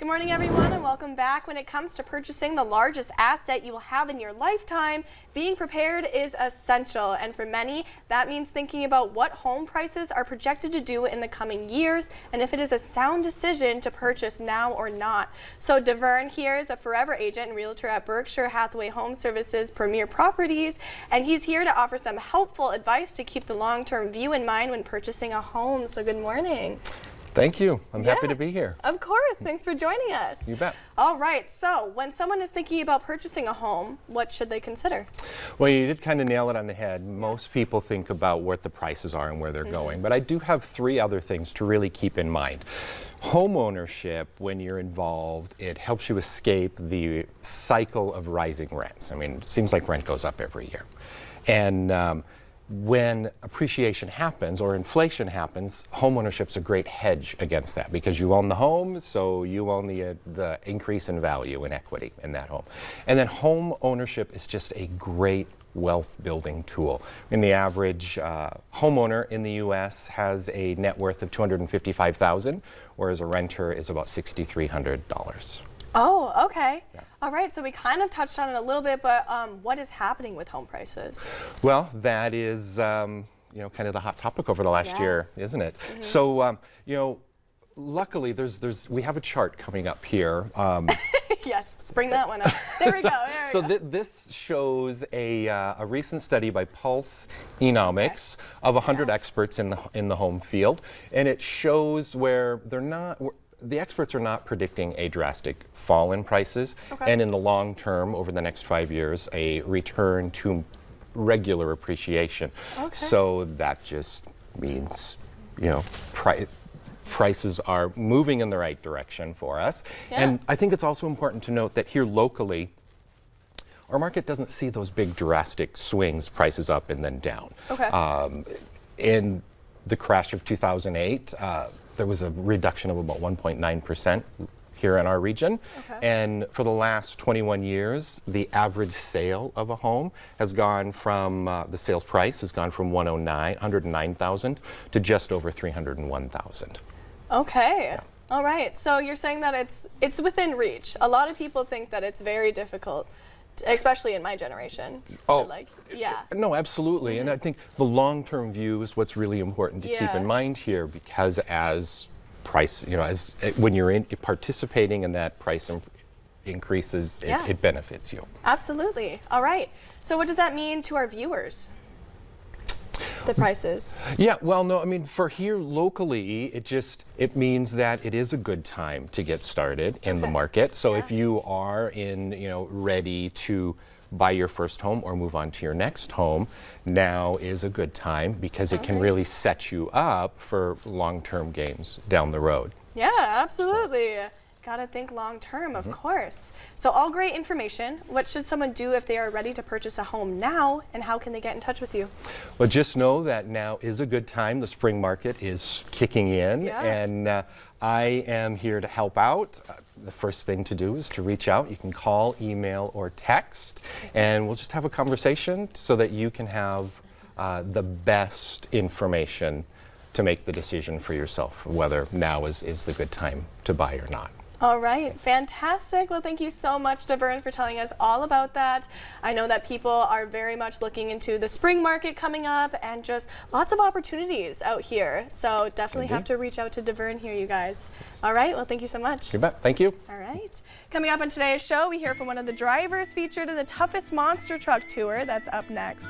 morning, everyone, and welcome back. When it comes to purchasing the largest asset you will have in your lifetime, being prepared is essential. And for many, that means thinking about what home prices are projected to do in the coming years and if it is a sound decision to purchase now or not. So DeVern here is a forever agent and realtor at Berkshire Hathaway Home Services Premier Properties, and he's here to offer some helpful advice to keep the long-term view in mind when purchasing a home. So good morning. Thank you. I'm happy to be here. Of course. Thanks for joining us. You bet. All right. So when someone is thinking about purchasing a home, what should they consider? Well, you did kind of nail it on the head. Most people think about what the prices are and where they're going, but I do have three other things to really keep in mind. Home ownership, when you're involved, it helps you escape the cycle of rising rents. I mean, it seems like rent goes up every year. And when appreciation happens or inflation happens, homeownership's a great hedge against that because you own the home, so you own the increase in value and equity in that home. And then home ownership is just a great wealth building tool. And the average homeowner in the U.S. has a net worth of $255,000, whereas a renter is about $6,300. Oh, okay. Yeah. All right, so we kind of touched on it a little bit, but what is happening with home prices? Well, that is, kind of the hot topic over the last year, isn't it? So, luckily, we have a chart coming up here. Yes, let's bring that one up. There we go. This shows a recent study by Pulse Economics of 100 experts in the home field, and it shows where the experts are not predicting a drastic fall in prices, and in the long term, over the next 5 years, a return to regular appreciation. So that just means, prices are moving in the right direction for us. And I think it's also important to note that here locally, our market doesn't see those big drastic swings, prices up and then down. In the crash of 2008, there was a reduction of about 1.9% here in our region. And for the last 21 years, the average sale of a home has gone from, the sales price has gone from $109,000 to just over $301,000. Okay. All right. So you're saying that it's within reach. A lot of people think that it's very difficult, especially in my generation. No, absolutely. And I think the long-term view is what's really important to keep in mind here, because as price, when you're participating in that price increases, it benefits you. Absolutely. All right. So what does that mean to our viewers? The prices. Yeah, well, no, I mean, for here locally, it means that it is a good time to get started in the market. So if you are ready to buy your first home or move on to your next home, now is a good time because it can really set you up for long-term gains down the road. Yeah, absolutely. Gotta think long term, of course. So all great information. What should someone do if they are ready to purchase a home now, and how can they get in touch with you? Well, just know that now is a good time. The spring market is kicking in, and I am here to help out. The first thing to do is to reach out. You can call, email, or text, and we'll just have a conversation so that you can have the best information to make the decision for yourself, whether now is the good time to buy or not. All right, fantastic. Well, thank you so much, DeVern, for telling us all about that. I know that people are very much looking into the spring market coming up and just lots of opportunities out here. So definitely have to reach out to DeVern here, you guys. All right, well, thank you so much. You bet. Thank you. All right. Coming up on today's show, we hear from one of the drivers featured in the Toughest Monster Truck Tour. That's up next.